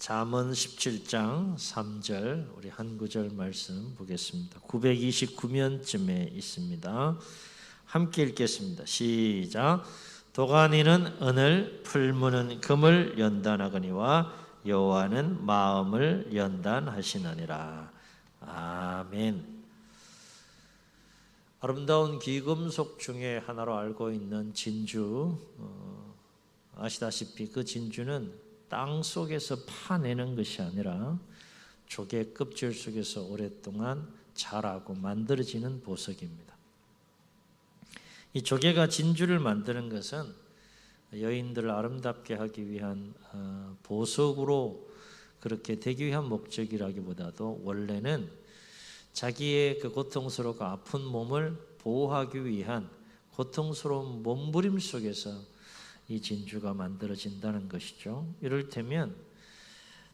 잠언 17장 3절 우리 한 구절 말씀 보겠습니다. 929면쯤에 있습니다. 함께 읽겠습니다. 시작. 도가니는 은을, 풀무는 금을 연단하거니와 여호와는 마음을 연단하시느니라. 아멘. 아름다운 귀금속 중에 하나로 알고 있는 진주, 아시다시피 그 진주는 땅 속에서 파내는 것이 아니라 조개 껍질 속에서 오랫동안 자라고 만들어지는 보석입니다. 이 조개가 진주를 만드는 것은 여인들을 아름답게 하기 위한 보석으로 그렇게 되기 위한 목적이라기보다도 원래는 자기의 그 고통스럽고 아픈 몸을 보호하기 위한 고통스러운 몸부림 속에서 이 진주가 만들어진다는 것이죠. 이를테면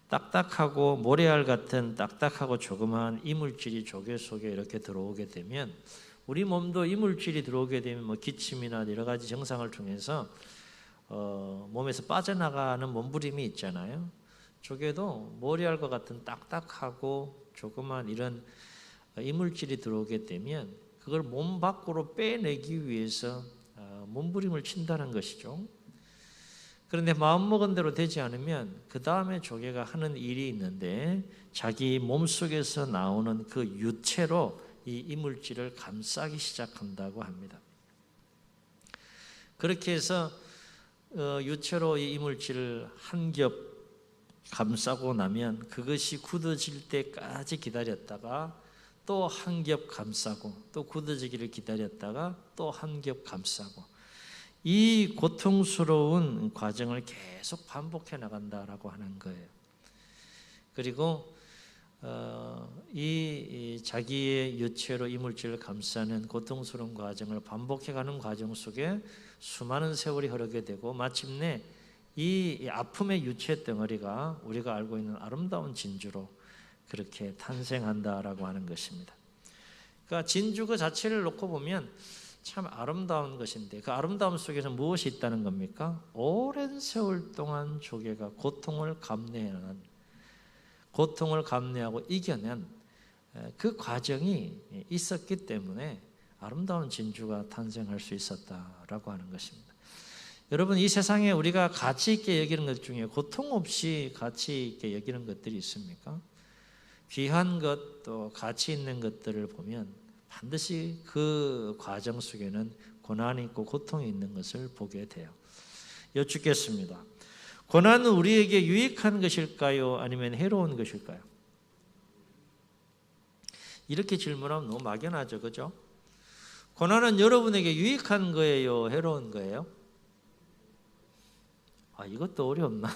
딱딱하고 모래알 같은 딱딱하고 조그마한 이물질이 조개 속에 이렇게 들어오게 되면 우리 몸도 이물질이 들어오게 되면 기침이나 여러 가지 증상을 통해서 몸에서 빠져나가는 몸부림이 있잖아요. 조개도 모래알과 같은 딱딱하고 조그마한 이런 이물질이 들어오게 되면 그걸 몸 밖으로 빼내기 위해서 몸부림을 친다는 것이죠. 그런데 마음먹은 대로 되지 않으면 그 다음에 조개가 하는 일이 있는데 자기 몸속에서 나오는 그 유체로 이 이물질을 감싸기 시작한다고 합니다. 그렇게 해서 유체로 이 이물질을 한 겹 감싸고 나면 그것이 굳어질 때까지 기다렸다가 또 한 겹 감싸고 또 굳어지기를 기다렸다가 또 한 겹 감싸고 이 고통스러운 과정을 계속 반복해 나간다라고 하는 거예요. 그리고 이 자기의 유체로 이물질을 감싸는 고통스러운 과정을 반복해가는 과정 속에 수많은 세월이 흐르게 되고 마침내 이 아픔의 유체 덩어리가 우리가 알고 있는 아름다운 진주로 그렇게 탄생한다라고 하는 것입니다. 그러니까 진주 그 자체를 놓고 보면 참 아름다운 것인데 그 아름다움 속에서 무엇이 있다는 겁니까? 오랜 세월 동안 조개가 고통을 감내하고 이겨낸 그 과정이 있었기 때문에 아름다운 진주가 탄생할 수 있었다라고 하는 것입니다. 여러분, 이 세상에 우리가 가치 있게 여기는 것 중에 고통 없이 가치 있게 여기는 것들이 있습니까? 귀한 것, 또 가치 있는 것들을 보면 반드시 그 과정 속에는 고난이 있고 고통이 있는 것을 보게 돼요. 여쭙겠습니다. 고난은 우리에게 유익한 것일까요? 아니면 해로운 것일까요? 이렇게 질문하면 너무 막연하죠, 그죠? 고난은 여러분에게 유익한 거예요? 해로운 거예요? 이것도 어렵나?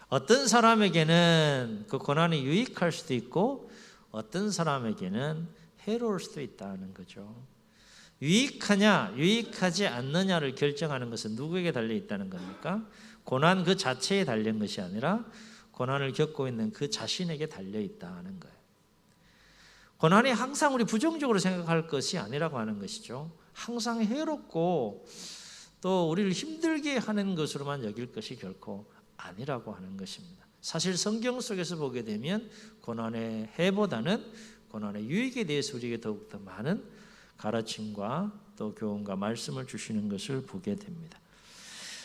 어떤 사람에게는 그 고난이 유익할 수도 있고 어떤 사람에게는 해로울 수도 있다는 거죠. 유익하냐 유익하지 않느냐를 결정하는 것은 누구에게 달려 있다는 겁니까? 고난 그 자체에 달린 것이 아니라 고난을 겪고 있는 그 자신에게 달려 있다는 거예요. 고난이 항상 우리 부정적으로 생각할 것이 아니라고 하는 것이죠. 항상 해롭고 또 우리를 힘들게 하는 것으로만 여길 것이 결코 아니라고 하는 것입니다. 사실 성경 속에서 보게 되면 고난의 해보다는 고난의 유익에 대해서 우리에게 더욱더 많은 가르침과 또 교훈과 말씀을 주시는 것을 보게 됩니다.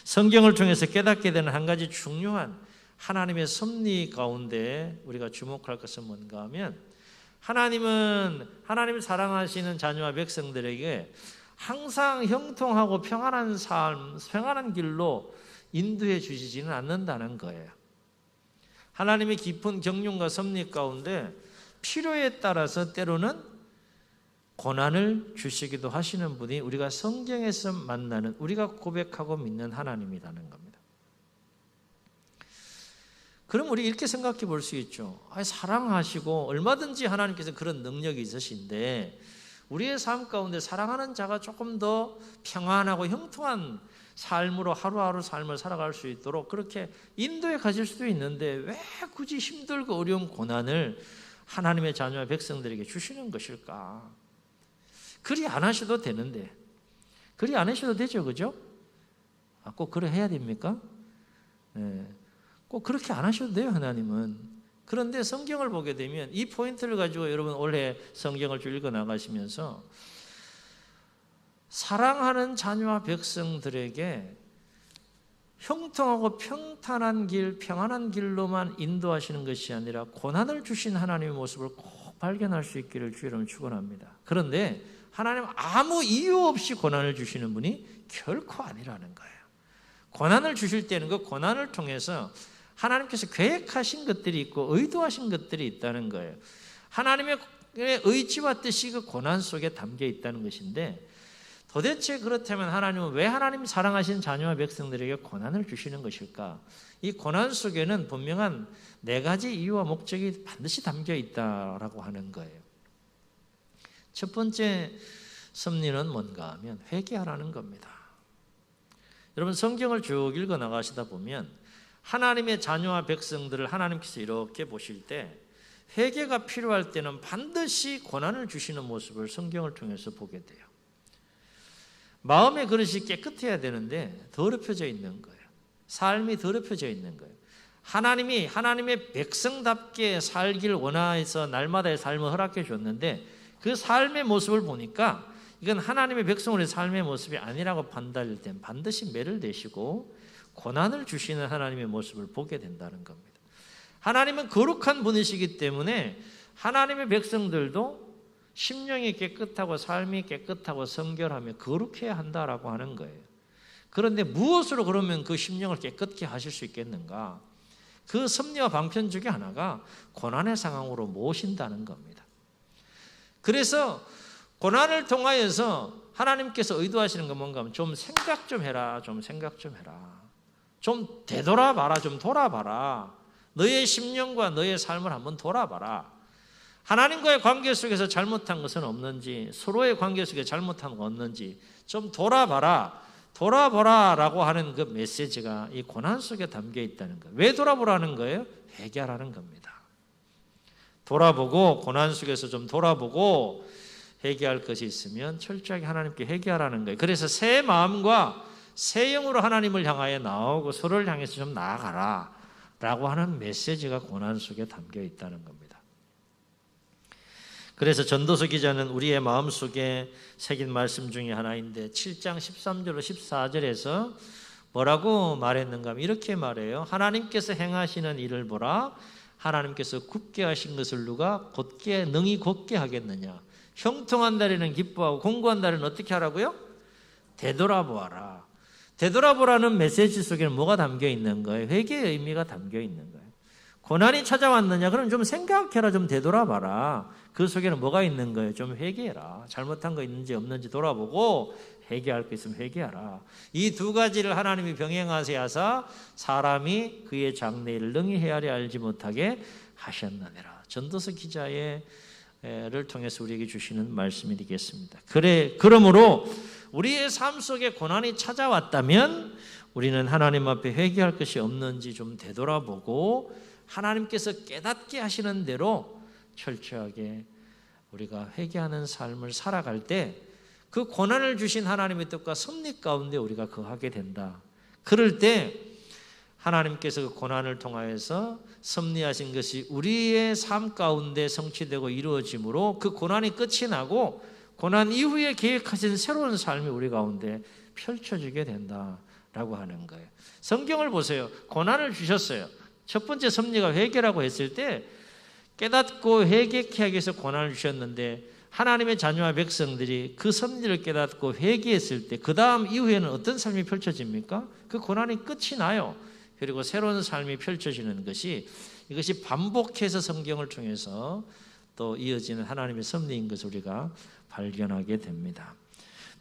성경을 통해서 깨닫게 되는 한 가지 중요한 하나님의 섭리 가운데 우리가 주목할 것은 뭔가 하면 하나님을 사랑하시는 자녀와 백성들에게 항상 형통하고 평안한 삶, 평안한 길로 인도해 주시지는 않는다는 거예요. 하나님의 깊은 경륜과 섭리 가운데 필요에 따라서 때로는 고난을 주시기도 하시는 분이 우리가 성경에서 만나는 우리가 고백하고 믿는 하나님이라는 겁니다. 그럼 우리 이렇게 생각해 볼 수 있죠. 사랑하시고 얼마든지 하나님께서 그런 능력이 있으신데 우리의 삶 가운데 사랑하는 자가 조금 더 평안하고 형통한 삶으로 하루하루 삶을 살아갈 수 있도록 그렇게 인도해 가실 수도 있는데 왜 굳이 힘들고 어려운 고난을 하나님의 자녀와 백성들에게 주시는 것일까? 그리 안 하셔도 되는데, 그리 안 하셔도 되죠, 그죠? 꼭 그래 해야 됩니까? 꼭 그렇게 안 하셔도 돼요, 하나님은. 그런데 성경을 보게 되면 이 포인트를 가지고 여러분 올해 성경을 쭉 읽어 나가시면서 사랑하는 자녀와 백성들에게 형통하고 평탄한 길, 평안한 길로만 인도하시는 것이 아니라 고난을 주신 하나님의 모습을 꼭 발견할 수 있기를 주 여러분 축원합니다. 그런데 하나님은 아무 이유 없이 고난을 주시는 분이 결코 아니라는 거예요. 고난을 주실 때는 그 고난을 통해서 하나님께서 계획하신 것들이 있고 의도하신 것들이 있다는 거예요. 하나님의 의지와 뜻이 그 고난 속에 담겨 있다는 것인데, 도대체 그렇다면 하나님은 왜 하나님 사랑하신 자녀와 백성들에게 고난을 주시는 것일까? 이 고난 속에는 분명한 4가지 이유와 목적이 반드시 담겨 있다라고 하는 거예요. 첫 번째 섭리는 뭔가 하면 회개하라는 겁니다. 여러분 성경을 쭉 읽어 나가시다 보면 하나님의 자녀와 백성들을 하나님께서 이렇게 보실 때 회개가 필요할 때는 반드시 고난을 주시는 모습을 성경을 통해서 보게 돼요. 마음의 그릇이 깨끗해야 되는데 더럽혀져 있는 거예요. 삶이 더럽혀져 있는 거예요. 하나님이 하나님의 백성답게 살길 원해서 날마다의 삶을 허락해 줬는데 그 삶의 모습을 보니까 이건 하나님의 백성으로의 삶의 모습이 아니라고 판단할 땐 반드시 매를 대시고 고난을 주시는 하나님의 모습을 보게 된다는 겁니다. 하나님은 거룩한 분이시기 때문에 하나님의 백성들도 심령이 깨끗하고 삶이 깨끗하고 성결하며 거룩해야 한다라고 하는 거예요. 그런데 무엇으로 그러면 그 심령을 깨끗게 하실 수 있겠는가? 그 섭리와 방편 중에 하나가 고난의 상황으로 모신다는 겁니다. 그래서 고난을 통하여서 하나님께서 의도하시는 건 뭔가 하면 좀 생각 좀 해라, 좀 생각 좀 해라. 좀 되돌아봐라, 좀 돌아봐라. 너의 심령과 너의 삶을 한번 돌아봐라. 하나님과의 관계 속에서 잘못한 것은 없는지, 서로의 관계 속에 잘못한 거 없는지 좀 돌아봐라, 돌아보라 라고 하는 그 메시지가 이 고난 속에 담겨 있다는 거예요. 왜 돌아보라는 거예요? 회개하라는 겁니다. 돌아보고 고난 속에서 좀 돌아보고 회개할 것이 있으면 철저하게 하나님께 회개하라는 거예요. 그래서 새 마음과 새 영으로 하나님을 향하여 나오고 서로를 향해서 좀 나아가라 라고 하는 메시지가 고난 속에 담겨 있다는 겁니다. 그래서 기자는 우리의 마음속에 새긴 말씀 중에 하나인데 7장 13절로 14절에서 뭐라고 말했는가 하면 이렇게 말해요. 하나님께서 행하시는 일을 보라. 하나님께서 굽게 하신 것을 누가 곧게 능히 곧게 하겠느냐. 형통한 날에는 기뻐하고 공고한 날에는 어떻게 하라고요? 되돌아보아라. 되돌아보라는 메시지 속에는 뭐가 담겨 있는 거예요? 회개의 의미가 담겨 있는 거예요. 고난이 찾아왔느냐? 그럼 좀 생각해라, 좀 되돌아봐라. 그 속에는 뭐가 있는 거예요? 좀 회개해라. 잘못한 거 있는지 없는지 돌아보고 회개할 거 있으면 회개하라. 이 2가지를 하나님이 병행하세 하사 사람이 그의 장래일을 능히 헤아려 알지 못하게 하셨느니라. 전도서 기자의 를 통해서 우리에게 주시는 말씀이 되겠습니다. 그러므로 우리의 삶 속에 고난이 찾아왔다면 우리는 하나님 앞에 회개할 것이 없는지 좀 되돌아보고 하나님께서 깨닫게 하시는 대로 철저하게 우리가 회개하는 삶을 살아갈 때 그 고난을 주신 하나님의 뜻과 섭리 가운데 우리가 거하게 된다. 그럴 때 하나님께서 그 고난을 통하여서 섭리하신 것이 우리의 삶 가운데 성취되고 이루어짐으로 그 고난이 끝이 나고 고난 이후에 계획하신 새로운 삶이 우리 가운데 펼쳐지게 된다라고 하는 거예요. 성경을 보세요. 고난을 주셨어요. 첫 번째 섭리가 회개라고 했을 때 깨닫고 회개케 하기 위해서 고난을 주셨는데 하나님의 자녀와 백성들이 그 섭리를 깨닫고 회개했을 때 그 다음 이후에는 어떤 삶이 펼쳐집니까? 그 고난이 끝이 나요. 그리고 새로운 삶이 펼쳐지는 것이 이것이 반복해서 성경을 통해서 또 이어지는 하나님의 섭리인 것을 우리가 발견하게 됩니다.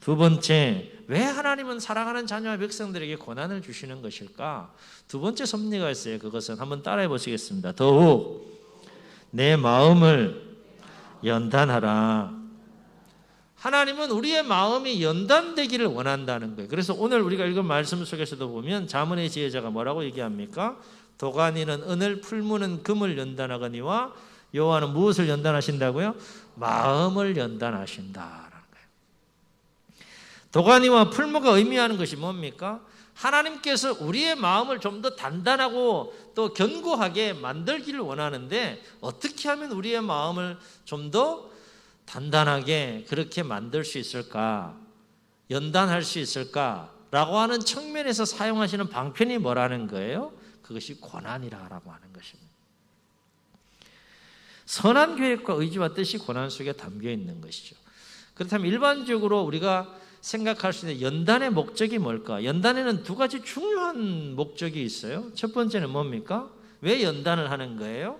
2번째, 왜 하나님은 사랑하는 자녀와 백성들에게 고난을 주시는 것일까? 2번째 섭리가 있어요. 그것은 한번 따라해 보시겠습니다. 더욱 내 마음을 연단하라. 하나님은 우리의 마음이 연단되기를 원한다는 거예요. 그래서 오늘 우리가 읽은 말씀 속에서도 보면 자문의 지혜자가 뭐라고 얘기합니까? 도가니는 은을, 풀무는 금을 연단하거니와 여호와는 무엇을 연단하신다고요? 마음을 연단하신다라는 거예요. 도가니와 풀무가 의미하는 것이 뭡니까? 하나님께서 우리의 마음을 좀 더 단단하고 또 견고하게 만들기를 원하는데 어떻게 하면 우리의 마음을 좀 더 단단하게 그렇게 만들 수 있을까? 연단할 수 있을까라고 하는 측면에서 사용하시는 방편이 뭐라는 거예요? 그것이 고난이라고 하는 것입니다. 선한 계획과 의지와 뜻이 고난 속에 담겨 있는 것이죠. 그렇다면 일반적으로 우리가 생각할 수 있는 연단의 목적이 뭘까? 연단에는 두 가지 중요한 목적이 있어요. 첫 번째는 뭡니까? 왜 연단을 하는 거예요?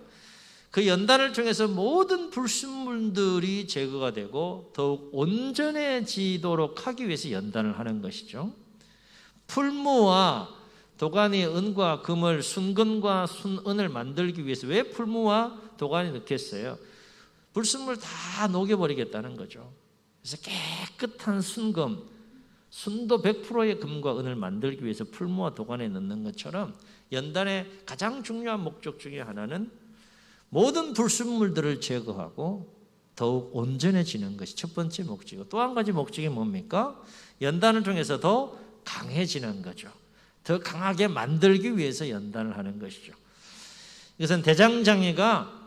그 연단을 통해서 모든 불순물들이 제거가 되고 더욱 온전해지도록 하기 위해서 연단을 하는 것이죠. 풀무와 도가니, 은과 금을, 순금과 순은을 만들기 위해서 왜 풀무와 도가니 넣겠어요? 불순물 다 녹여버리겠다는 거죠. 그래서 깨끗한 순금, 순도 100%의 금과 은을 만들기 위해서 풀무와 도가니에 넣는 것처럼 연단의 가장 중요한 목적 중에 하나는 모든 불순물들을 제거하고 더욱 온전해지는 것이 첫 번째 목적이고, 또 한 가지 목적이 뭡니까? 연단을 통해서 더 강해지는 거죠. 더 강하게 만들기 위해서 연단을 하는 것이죠. 이것은 대장장이가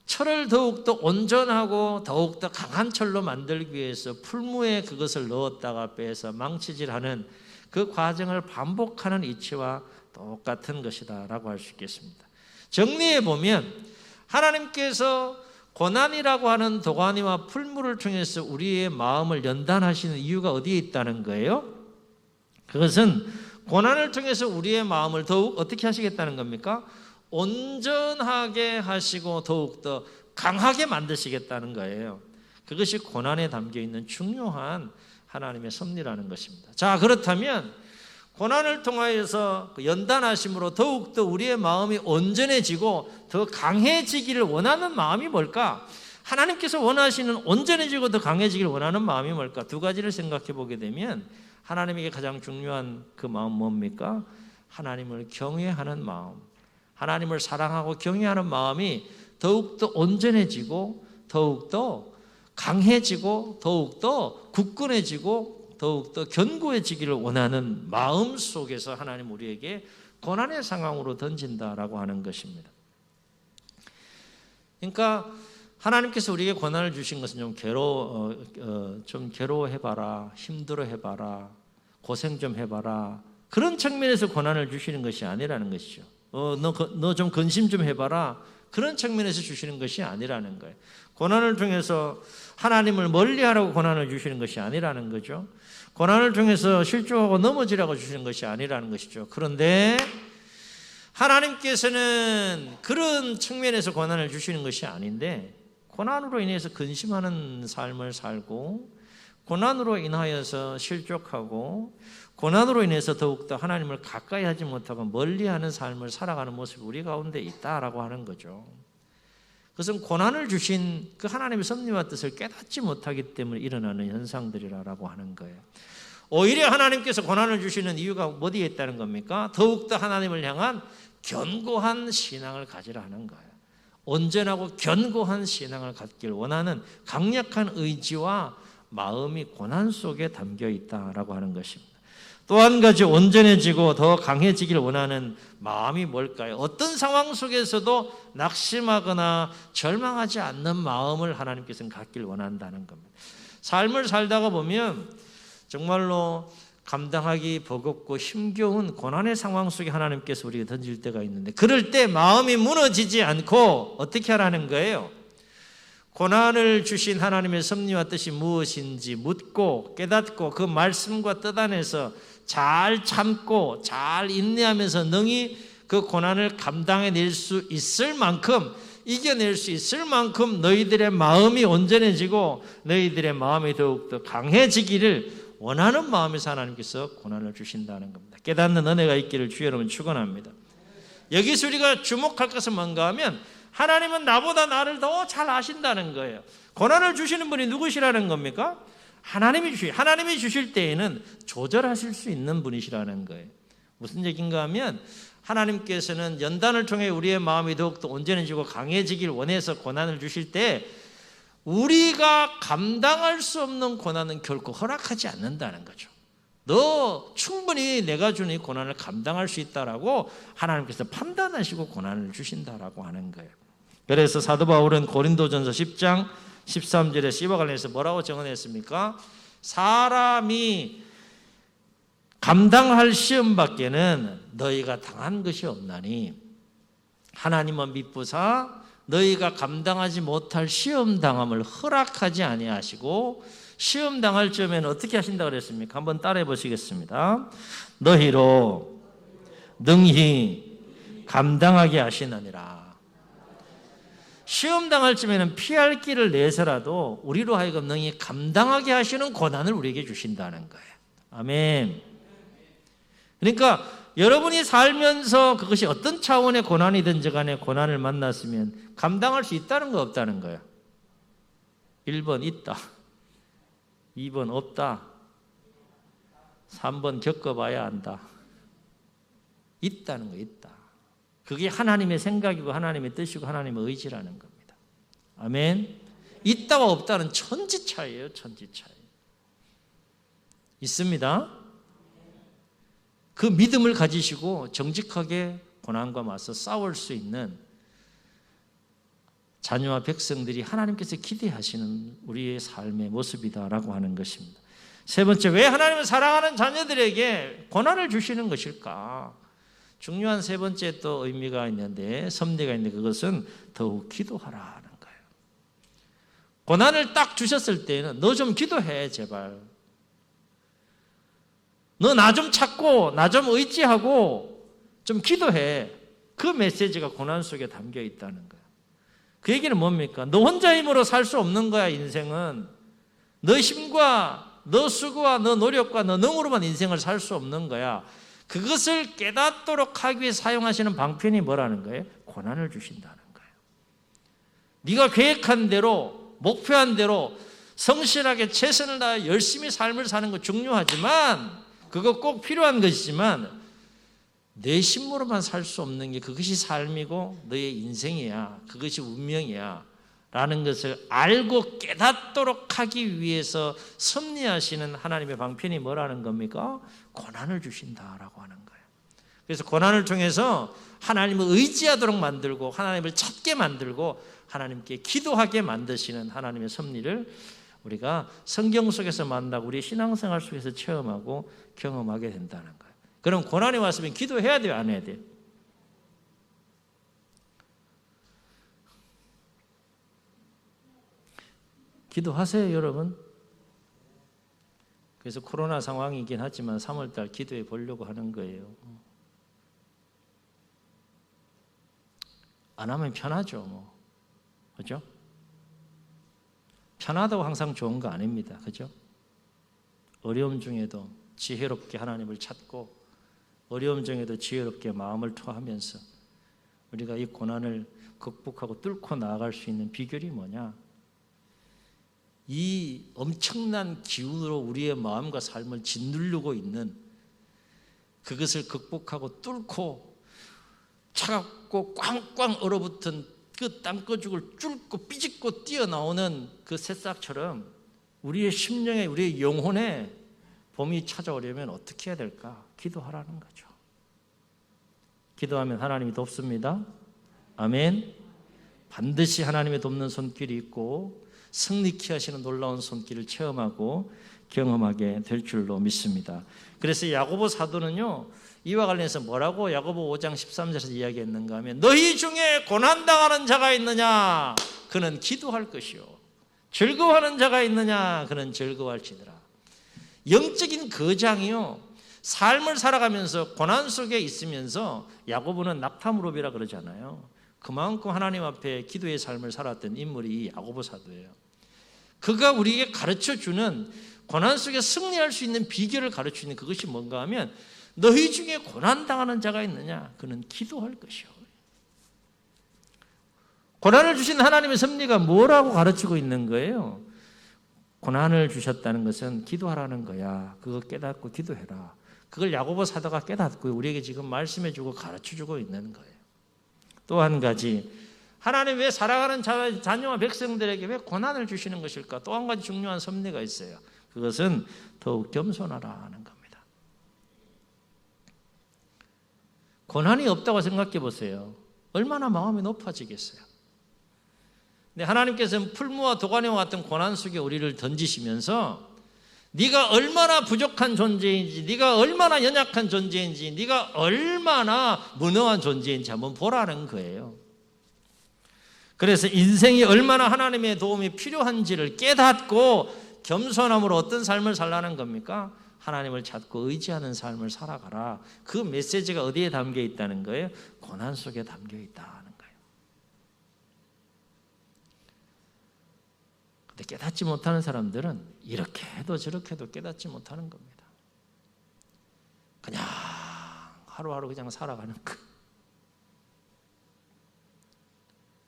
철을 더욱더 온전하고 더욱더 강한 철로 만들기 위해서 풀무에 그것을 넣었다가 빼서 망치질하는 그 과정을 반복하는 이치와 똑같은 것이다 라고 할 수 있겠습니다. 정리해 보면 하나님께서 고난이라고 하는 도가니와 풀무를 통해서 우리의 마음을 연단하시는 이유가 어디에 있다는 거예요? 그것은 고난을 통해서 우리의 마음을 더욱 어떻게 하시겠다는 겁니까? 온전하게 하시고 더욱더 강하게 만드시겠다는 거예요. 그것이 고난에 담겨있는 중요한 하나님의 섭리라는 것입니다. 자, 그렇다면 고난을 통하여서 연단하심으로 더욱더 우리의 마음이 온전해지고 더 강해지기를 원하는 마음이 뭘까? 하나님께서 원하시는 온전해지고 더 강해지기를 원하는 마음이 뭘까? 두 가지를 생각해 보게 되면 하나님에게 가장 중요한 그 마음 뭡니까? 하나님을 경외하는 마음, 하나님을 사랑하고 경외하는 마음이 더욱더 온전해지고 더욱더 강해지고 더욱더 굳건해지고 더욱더 견고해지기를 원하는 마음 속에서 하나님 우리에게 고난의 상황으로 던진다라고 하는 것입니다. 그러니까 하나님께서 우리에게 고난을 주신 것은 좀 괴로워해봐라, 힘들어해봐라, 고생 좀 해봐라, 그런 측면에서 고난을 주시는 것이 아니라는 것이죠. 너 좀 근심 좀 해봐라, 그런 측면에서 주시는 것이 아니라는 거예요. 고난을 통해서 하나님을 멀리하라고 고난을 주시는 것이 아니라는 거죠. 고난을 통해서 실족하고 넘어지라고 주시는 것이 아니라는 것이죠. 그런데 하나님께서는 그런 측면에서 고난을 주시는 것이 아닌데, 고난으로 인해서 근심하는 삶을 살고 고난으로 인하여서 실족하고 고난으로 인해서 더욱더 하나님을 가까이 하지 못하고 멀리하는 삶을 살아가는 모습이 우리 가운데 있다라고 하는 거죠. 그것은 고난을 주신 그 하나님의 섭리와 뜻을 깨닫지 못하기 때문에 일어나는 현상들이라고 하는 거예요. 오히려 하나님께서 고난을 주시는 이유가 어디에 있다는 겁니까? 더욱더 하나님을 향한 견고한 신앙을 가지라 하는 거예요. 온전하고 견고한 신앙을 갖기를 원하는 강력한 의지와 마음이 고난 속에 담겨 있다라고 하는 것입니다. 또 한 가지 온전해지고 더 강해지기를 원하는 마음이 뭘까요? 어떤 상황 속에서도 낙심하거나 절망하지 않는 마음을 하나님께서는 갖기를 원한다는 겁니다. 삶을 살다가 보면 정말로 감당하기 버겁고 힘겨운 고난의 상황 속에 하나님께서 우리에게 던질 때가 있는데, 그럴 때 마음이 무너지지 않고 어떻게 하라는 거예요? 고난을 주신 하나님의 섭리와 뜻이 무엇인지 묻고 깨닫고 그 말씀과 뜻 안에서 잘 참고 잘 인내하면서 능히 그 고난을 감당해낼 수 있을 만큼, 이겨낼 수 있을 만큼 너희들의 마음이 온전해지고 너희들의 마음이 더욱더 강해지기를 원하는 마음에서 하나님께서 고난을 주신다는 겁니다. 깨닫는 은혜가 있기를 주의 여러분 축원합니다. 여기서 우리가 주목할 것은 뭔가 하면 하나님은 나보다 나를 더 잘 아신다는 거예요. 고난을 주시는 분이 누구시라는 겁니까? 하나님이 주실 때에는 조절하실 수 있는 분이시라는 거예요. 무슨 얘기인가 하면 하나님께서는 연단을 통해 우리의 마음이 더욱더 온전해지고 강해지길 원해서 고난을 주실 때 우리가 감당할 수 없는 고난은 결코 허락하지 않는다는 거죠. 너 충분히 내가 주는 이 고난을 감당할 수 있다라고 하나님께서 판단하시고 고난을 주신다라고 하는 거예요. 그래서 사도 바울은 고린도전서 10장 13절에 이와 관련해서 뭐라고 정언했습니까? 사람이 감당할 시험 밖에는 너희가 당한 것이 없나니 하나님은 미쁘사 너희가 감당하지 못할 시험 당함을 허락하지 아니하시고 시험 당할 점에는 어떻게 하신다고 그랬습니까? 한번 따라해 보시겠습니다. 너희로 능히 감당하게 하시느니라. 시험 당할 점에는 피할 길을 내서라도 우리로 하여금 능히 감당하게 하시는 고난을 우리에게 주신다는 거예요. 아멘. 그러니까 여러분이 살면서 그것이 어떤 차원의 고난이든지 간에 고난을 만났으면 감당할 수 있다는 거 없다는 거예요. 1번 있다, 2번 없다, 3번 겪어봐야 한다. 있다는 거 있다. 그게 하나님의 생각이고 하나님의 뜻이고 하나님의 의지라는 겁니다. 아멘. 있다와 없다는 천지 차이예요. 천지 차이. 있습니다. 그 믿음을 가지시고 정직하게 고난과 맞서 싸울 수 있는 자녀와 백성들이 하나님께서 기대하시는 우리의 삶의 모습이다라고 하는 것입니다. 세 번째, 왜 하나님은 사랑하는 자녀들에게 고난을 주시는 것일까? 중요한 세 번째 또 의미가 있는데, 섭리가 있는데, 그것은 더욱 기도하라는 거예요. 고난을 딱 주셨을 때는 너 좀 기도해 제발. 너 나 좀 찾고 나 좀 의지하고 좀 기도해. 그 메시지가 고난 속에 담겨 있다는 거예요. 그 얘기는 뭡니까? 너 혼자 힘으로 살 수 없는 거야. 인생은 너 힘과 너 수고와 너 노력과 너 능으로만 인생을 살 수 없는 거야. 그것을 깨닫도록 하기 위해 사용하시는 방편이 뭐라는 거예요? 고난을 주신다는 거예요. 네가 계획한 대로 목표한 대로 성실하게 최선을 다해 열심히 삶을 사는 거 중요하지만, 그거 꼭 필요한 것이지만 내 힘으로만 살 수 없는 게 그것이 삶이고 너의 인생이야, 그것이 운명이야 라는 것을 알고 깨닫도록 하기 위해서 섭리하시는 하나님의 방편이 뭐라는 겁니까? 고난을 주신다라고 하는 거예요. 그래서 고난을 통해서 하나님을 의지하도록 만들고 하나님을 찾게 만들고 하나님께 기도하게 만드시는 하나님의 섭리를 우리가 성경 속에서 만나고 우리 신앙생활 속에서 체험하고 경험하게 된다는 거예요. 그럼 고난이 왔으면 기도해야 돼요, 안 해야 돼요? 기도하세요, 여러분. 그래서 코로나 상황이긴 하지만 3월달 기도해 보려고 하는 거예요. 안 하면 편하죠, 뭐. 그죠? 편하다고 항상 좋은 거 아닙니다. 그죠? 어려움 중에도 지혜롭게 하나님을 찾고 어려움 중에도 지혜롭게 마음을 토하면서 우리가 이 고난을 극복하고 뚫고 나아갈 수 있는 비결이 뭐냐? 이 엄청난 기운으로 우리의 마음과 삶을 짓누르고 있는 그것을 극복하고 뚫고 차갑고 꽝꽝 얼어붙은 그 땅거죽을 뚫고 삐집고 뛰어나오는 그 새싹처럼 우리의 심령에, 우리의 영혼에 봄이 찾아오려면 어떻게 해야 될까? 기도하라는 거죠. 기도하면 하나님이 돕습니다. 아멘. 반드시 하나님의 돕는 손길이 있고 승리케 하시는 놀라운 손길을 체험하고 경험하게 될 줄로 믿습니다. 그래서 야고보 사도는요, 이와 관련해서 뭐라고 야고보 5장 13절에서 이야기했는가 하면, 너희 중에 고난당하는 자가 있느냐? 그는 기도할 것이요. 즐거워하는 자가 있느냐? 그는 즐거워할지니라. 영적인 거장이요, 삶을 살아가면서 고난 속에 있으면서 야고보는 낙타무릎이라 그러잖아요. 그만큼 하나님 앞에 기도의 삶을 살았던 인물이 이 야고보 사도예요. 그가 우리에게 가르쳐주는 고난 속에 승리할 수 있는 비결을 가르치는 그것이 뭔가 하면, 너희 중에 고난당하는 자가 있느냐? 그는 기도할 것이요. 고난을 주신 하나님의 섭리가 뭐라고 가르치고 있는 거예요? 고난을 주셨다는 것은 기도하라는 거야. 그거 깨닫고 기도해라. 그걸 야고보 사도가 깨닫고 우리에게 지금 말씀해주고 가르쳐주고 있는 거예요. 또 한 가지, 하나님 왜 사랑하는 자녀와 백성들에게 왜 고난을 주시는 것일까? 또 한 가지 중요한 섭리가 있어요. 그것은 더욱 겸손하라 하는 겁니다. 고난이 없다고 생각해 보세요. 얼마나 마음이 높아지겠어요. 근데 하나님께서는 풀무와 도가니와 같은 고난 속에 우리를 던지시면서 네가 얼마나 부족한 존재인지, 네가 얼마나 연약한 존재인지, 네가 얼마나 무능한 존재인지 한번 보라는 거예요. 그래서 인생이 얼마나 하나님의 도움이 필요한지를 깨닫고 겸손함으로 어떤 삶을 살라는 겁니까? 하나님을 찾고 의지하는 삶을 살아가라. 그 메시지가 어디에 담겨 있다는 거예요? 고난 속에 담겨 있다는 거예요. 근데 깨닫지 못하는 사람들은 이렇게 해도 저렇게 해도 깨닫지 못하는 겁니다. 그냥 하루하루 그냥 살아가는 거.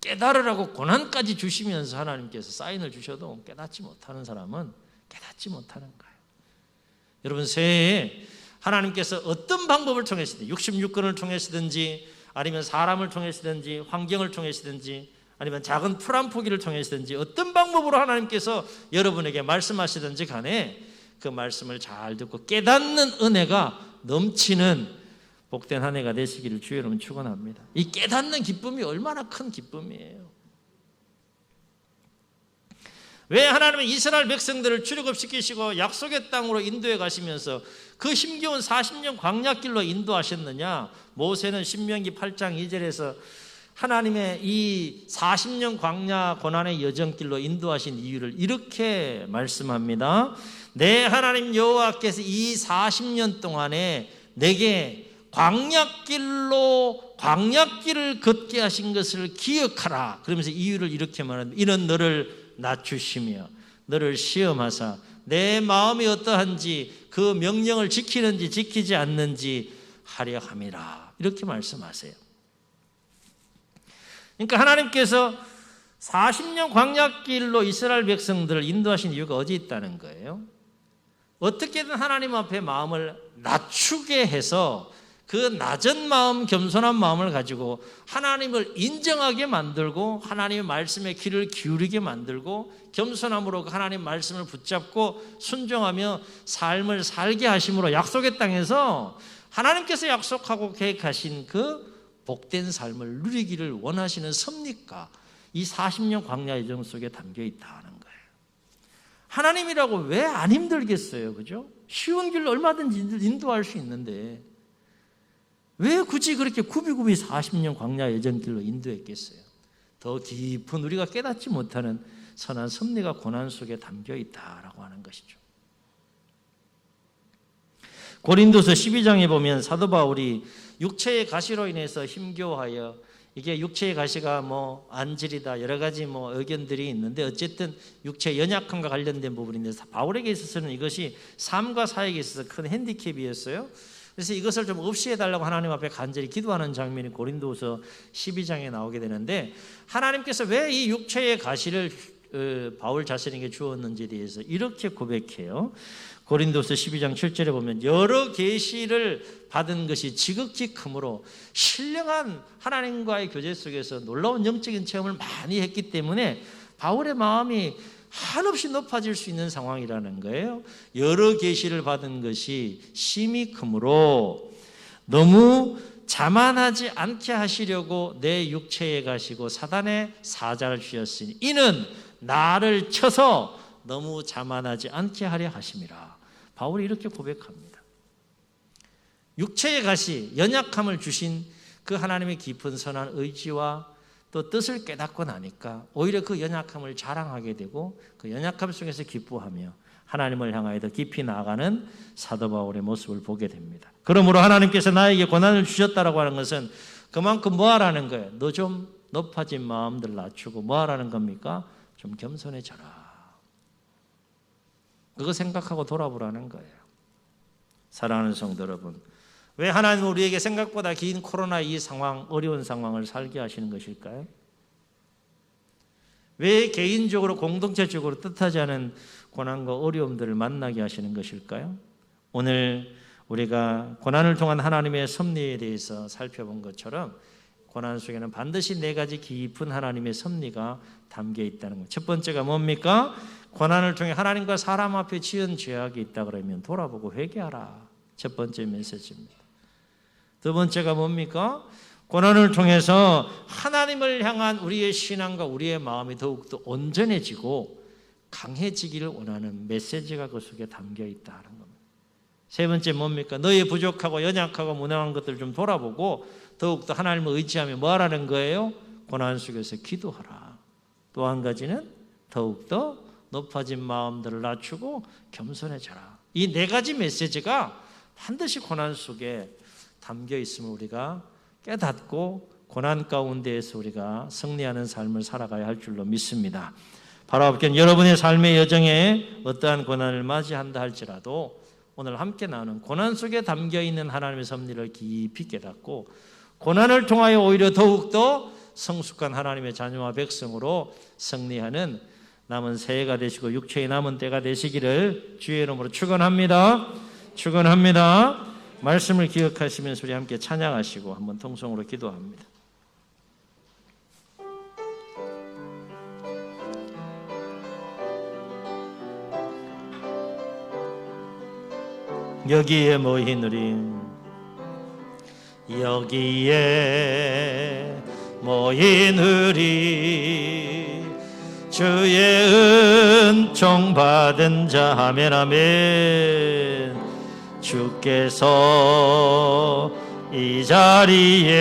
깨달으라고 고난까지 주시면서 하나님께서 사인을 주셔도 깨닫지 못하는 사람은 깨닫지 못하는 거예요. 여러분, 새해에 하나님께서 어떤 방법을 통해서든 66권을 통해서든지 아니면 사람을 통해서든지 환경을 통해서든지 아니면 작은 풀 한 포기를 통해서든지 어떤 방법으로 하나님께서 여러분에게 말씀하시든지 간에 그 말씀을 잘 듣고 깨닫는 은혜가 넘치는 복된 한 해가 되시기를 주의 이름으로 축원합니다. 이 깨닫는 기쁨이 얼마나 큰 기쁨이에요. 왜 하나님은 이스라엘 백성들을 출애굽시키시고 약속의 땅으로 인도해 가시면서 그 힘겨운 40년 광야길로 인도하셨느냐? 모세는 신명기 8장 2절에서 하나님의 이 40년 광야 고난의 여정길로 인도하신 이유를 이렇게 말씀합니다. 내 하나님 여호와께서 이 40년 동안에 내게 광야길을 걷게 하신 것을 기억하라. 그러면서 이유를 이렇게 말합니다. 이는 너를 낮추시며 너를 시험하사 내 마음이 어떠한지 그 명령을 지키는지 지키지 않는지 하려 함이라. 이렇게 말씀하세요. 그러니까 하나님께서 40년 광야길로 이스라엘 백성들을 인도하신 이유가 어디 있다는 거예요? 어떻게든 하나님 앞에 마음을 낮추게 해서 그 낮은 마음, 겸손한 마음을 가지고 하나님을 인정하게 만들고 하나님의 말씀에 귀를 기울이게 만들고 겸손함으로 하나님 말씀을 붙잡고 순종하며 삶을 살게 하심으로 약속의 땅에서 하나님께서 약속하고 계획하신 그 복된 삶을 누리기를 원하시는 섭리가 이 40년 광야 여정 속에 담겨 있다는 거예요. 하나님이라고 왜 안 힘들겠어요? 그죠? 쉬운 길로 얼마든지 인도할 수 있는데 왜 굳이 그렇게 굽이굽이 40년 광야 여정길로 인도했겠어요? 더 깊은 우리가 깨닫지 못하는 선한 섭리가 고난 속에 담겨 있다라고 하는 것이죠. 고린도서 12장에 보면 사도 바울이 육체의 가시로 인해서 힘겨워하여 이게 육체의 가시가 안질이다 여러 가지 의견들이 있는데 어쨌든 육체의 연약함과 관련된 부분인데 바울에게 있어서는 이것이 삶과 사역에 있어서 큰 핸디캡이었어요. 그래서 이것을 좀 없이 해달라고 하나님 앞에 간절히 기도하는 장면이 고린도서 12장에 나오게 되는데 하나님께서 왜 이 육체의 가시를 바울 자신에게 주었는지에 대해서 이렇게 고백해요. 고린도서 12장 7절에 보면 여러 계시를 받은 것이 지극히 크므로 신령한 하나님과의 교제 속에서 놀라운 영적인 체험을 많이 했기 때문에 바울의 마음이 한없이 높아질 수 있는 상황이라는 거예요. 여러 계시를 받은 것이 심히 크므로 너무 자만하지 않게 하시려고 내 육체에 가시고 사단의 사자를 주셨으니 이는 나를 쳐서 너무 자만하지 않게 하려 하심이라. 바울이 이렇게 고백합니다. 육체에 가시, 연약함을 주신 그 하나님의 깊은 선한 의지와 또 뜻을 깨닫고 나니까 오히려 그 연약함을 자랑하게 되고 그 연약함 속에서 기뻐하며 하나님을 향하여 더 깊이 나아가는 사도 바울의 모습을 보게 됩니다. 그러므로 하나님께서 나에게 고난을 주셨다라고 하는 것은 그만큼 뭐 하라는 거예요? 너 좀 높아진 마음들 낮추고 뭐 하라는 겁니까? 좀 겸손해져라. 그거 생각하고 돌아보라는 거예요. 사랑하는 성도 여러분, 왜 하나님은 우리에게 생각보다 긴 코로나 이 상황, 어려운 상황을 살게 하시는 것일까요? 왜 개인적으로 공동체적으로 뜻하지 않은 고난과 어려움들을 만나게 하시는 것일까요? 오늘 우리가 고난을 통한 하나님의 섭리에 대해서 살펴본 것처럼 고난 속에는 반드시 4가지 깊은 하나님의 섭리가 담겨 있다는 것. 첫 번째가 뭡니까? 고난을 통해 하나님과 사람 앞에 지은 죄악이 있다 그러면 돌아보고 회개하라. 첫 번째 메시지입니다. 두 번째가 뭡니까? 고난을 통해서 하나님을 향한 우리의 신앙과 우리의 마음이 더욱더 온전해지고 강해지기를 원하는 메시지가 그 속에 담겨 있다는 겁니다. 세 번째 뭡니까? 너의 부족하고 연약하고 무능한 것들을 좀 돌아보고 더욱더 하나님을 의지하며 뭐 하라는 거예요? 고난 속에서 기도하라. 또 한 가지는 더욱더 높아진 마음들을 낮추고 겸손해져라. 이 네 가지 메시지가 반드시 고난 속에 담겨 있음을 우리가 깨닫고 고난 가운데에서 우리가 승리하는 삶을 살아가야 할 줄로 믿습니다. 바로 앞에 여러분의 삶의 여정에 어떠한 고난을 맞이한다 할지라도 오늘 함께 나누는 고난 속에 담겨있는 하나님의 섭리를 깊이 깨닫고 고난을 통하여 오히려 더욱더 성숙한 하나님의 자녀와 백성으로 승리하는 남은 새해가 되시고 육체의 남은 때가 되시기를 주의 이름으로 축원합니다. 축원합니다. 말씀을 기억하시면서 우리 함께 찬양하시고 한번 통성으로 기도합니다. 여기에 모인 우리, 여기에 모인 우리, 주의 은총 받은 자 아멘 아멘. 주께서 이 자리에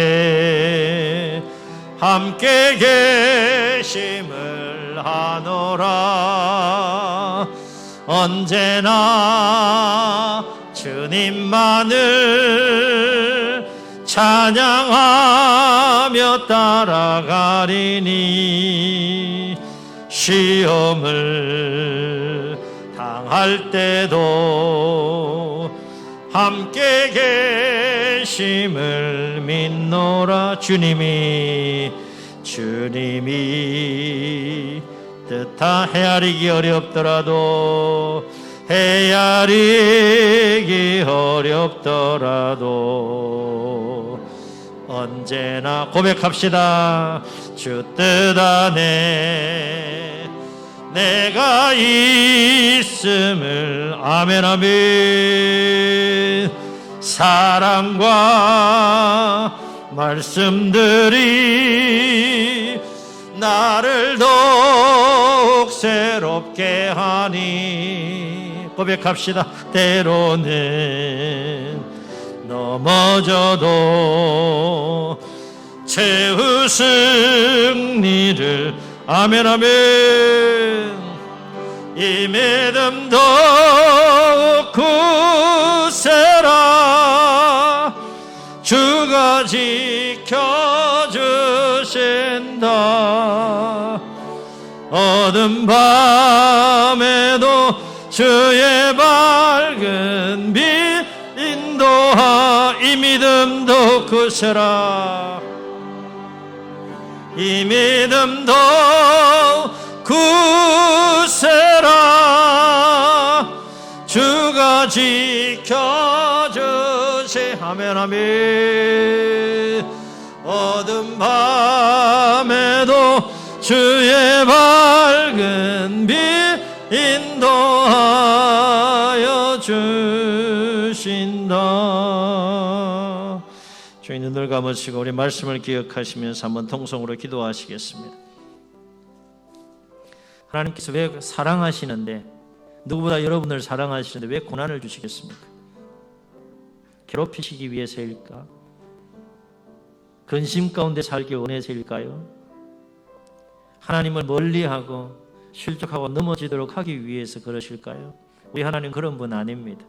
함께 계심을 아노라. 언제나 주님만을 찬양하며 따라가리니 시험을 당할 때도 함께 계심을 믿노라. 주님이 뜻하 헤아리기 어렵더라도 헤아리기 어렵더라도 언제나 고백합시다. 주 뜻 안에 내가 있음을 아멘 아멘. 사랑과 말씀들이 나를 더욱 새롭게 하니 고백합시다. 때로는 넘어져도 최후 승리를 아멘 아멘. 이 믿음 더욱 굳세라. 주가 지켜주신다. 어두운 밤에도 주의 밝은 빛 인도하. 이 믿음 더욱 굳세라. 이 믿음 더욱 굳세라. 주가 지켜주시 아멘 아멘. 어두운 밤에도 주의 밝은 빛 인도하여 주신다. 주님 눈을 감으시고 우리 말씀을 기억하시면서 한번 통성으로 기도하시겠습니다. 하나님께서 왜 사랑하시는데, 누구보다 여러분을 사랑하시는데 왜 고난을 주시겠습니까? 괴롭히시기 위해서일까? 근심 가운데 살기 원해서일까요? 하나님을 멀리하고 실족하고 넘어지도록 하기 위해서 그러실까요? 우리 하나님 그런 분 아닙니다.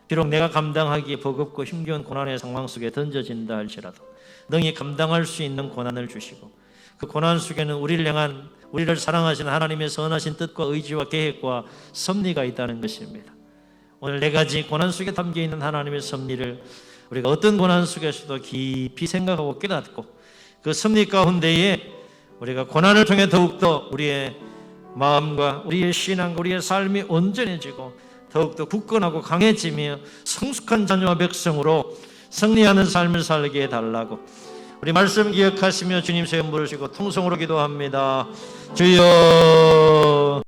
비록 내가 감당하기에 버겁고 힘겨운 고난의 상황 속에 던져진다 할지라도 능히 감당할 수 있는 고난을 주시고 그 고난 속에는 우리를 사랑하시는 하나님의 선하신 뜻과 의지와 계획과 섭리가 있다는 것입니다. 오늘 네 가지 고난 속에 담겨있는 하나님의 섭리를 우리가 어떤 고난 속에서도 깊이 생각하고 깨닫고 그 섭리 가운데에 우리가 고난을 통해 더욱더 우리의 마음과 우리의 신앙과 우리의 삶이 온전해지고 더욱더 굳건하고 강해지며 성숙한 자녀와 백성으로 승리하는 삶을 살게 해달라고 우리 말씀 기억하시며 주님 세움 부르시고 통성으로 기도합니다. 주여.